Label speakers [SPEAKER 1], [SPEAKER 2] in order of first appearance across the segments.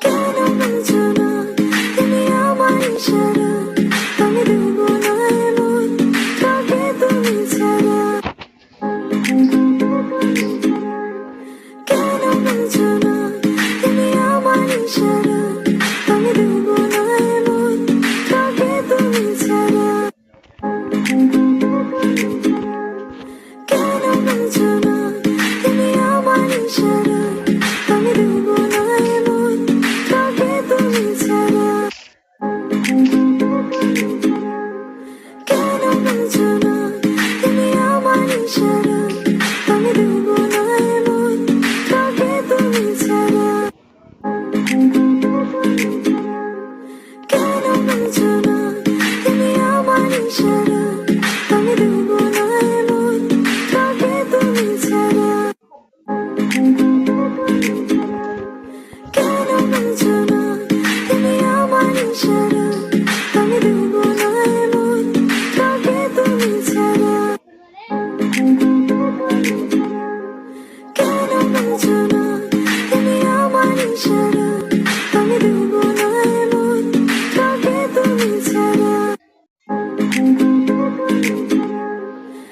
[SPEAKER 1] কেন বুঝো না তুমি আমার ইশারা, আমি দেবো না এমন কাউকে তুমি ছাড়া। কেন বুঝো না তুমি আমার ইশারা, আমি দেবো না এমন কাউকে তুমি ছাড়া। কেন বুঝো না তুমি আমার ইশারা, আমি দেবো না এমন কাউকে তুমি ছাড়া। কেন বুঝো না তুমি আমার ইশারা, আমি দেবো না এমন কাউকে তুমি ছাড়া। কেন বুঝো না তুমি আমার ইশারা, আমি দেবো না এমন কাউকে তুমি ছাড়া। কেন বুঝো না তুমি আমার ইশারা, আমি দেবো না এমন কাউকে তুমি ছাড়া। কেন বুঝো না তুমি আমার ইশারা, আমি দেবো না এমন কাউকে তুমি ছাড়া।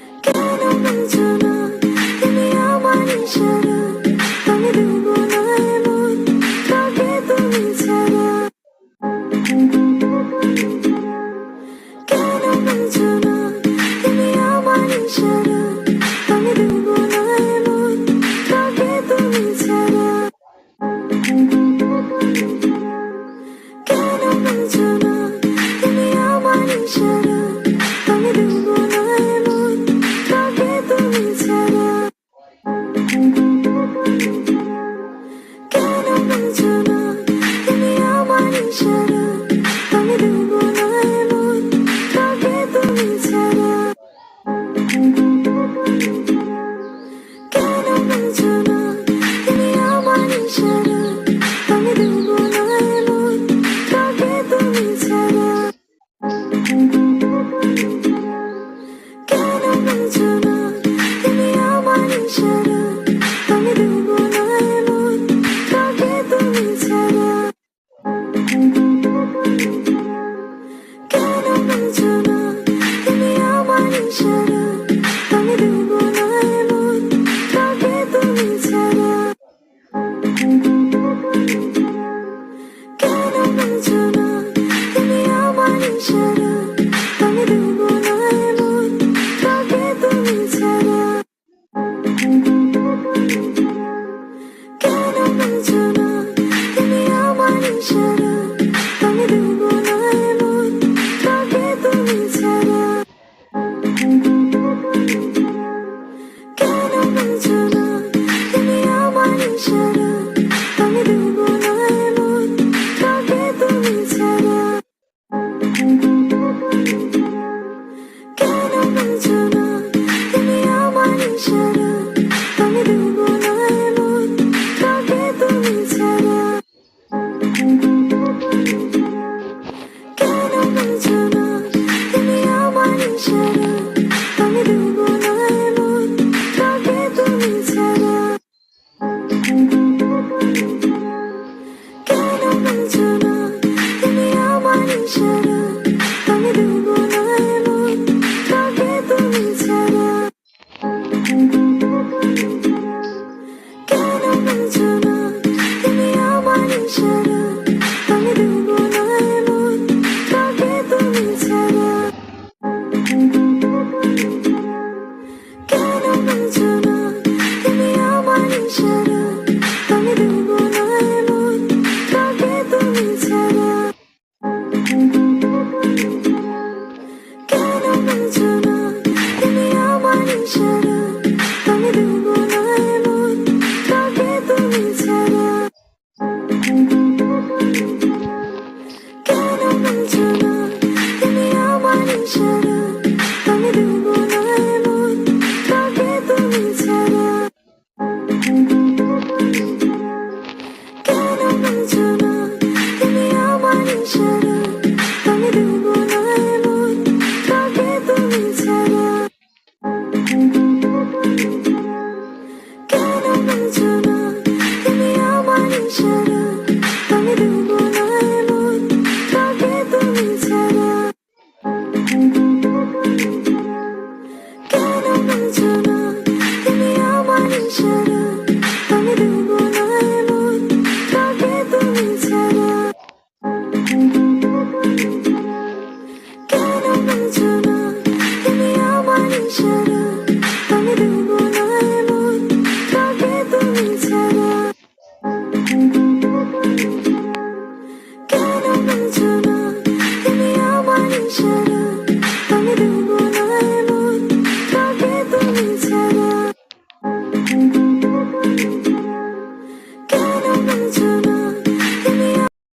[SPEAKER 1] কেন বুঝো না তুমি আমার ইশারা, আমি দেবো না এমন কাউকে তুমি ছাড়া। কেন বুঝো না তুমি আমার ইশারা, আমি দেবো না এমন কাউকে তুমি ছাড়া। কেন বুঝো না তুমি আমার ইশারা, আমি দেবো না এমন কাউকে তুমি ছাড়া। কেন বুঝো না তুমি আমার ইশারা, আমি দেবো না এমন কাউকে তুমি ছাড়া। কেন বুঝো না তুমি আমার ইশারা, আমি দেবো না এমন কাউকে তুমি ছাড়া। কেন বুঝো না তুমি আমার ইশারা, আমি দেবো না এমন কাউকে তুমি ছাড়া। কেন বুঝো না তুমি আমার ইশারা, আমি দেবো না এমন কাউকে তুমি ছাড়া। কেন বুঝো না তুমি আমার ইশারা, আমি দেবো না এমন কাউকে তুমি ছাড়া। কেন বুঝো না তুমি আমার ইশারা, আমি দেবো না এমন কাউকে তুমি ছাড়া। কেন বুঝো না তুমি আমার ইশারা, আমি দেবো না এমন কাউকে তুমি ছাড়া। কেন বুঝো না তুমি আমার ইশারা, আমি দেবো না এমন কাউকে তুমি ছাড়া। কেন বুঝো না তুমি আমার ইশারা, আমি দেবো না এমন কাউকে তুমি ছাড়া। কেন বুঝো না তুমি আমার ইশারা, আমি দেবো না এমন কাউকে তুমি ছাড়া। কেন বুঝো না তুমি আমার ইশারা, আমি দেবো না এমন কাউকে তুমি ছাড়া। কেন বুঝো না তুমি আমার ইশারা, আমি দেবো না এমন কাউকে তুমি ছাড়া। কেন বুঝো না তুমি আমার ইশারা, আমি দেবো না এমন কাউকে তুমি ছাড়া। কেন বুঝো না তুমি আমার ইশারা, আমি দেবো না এমন কাউকে তুমি ছাড়া। কেন বুঝো না তুমি আমার ইশারা, আমি দেবো না এমন কাউকে তুমি ছাড়া। কেন বুঝো না বলছো না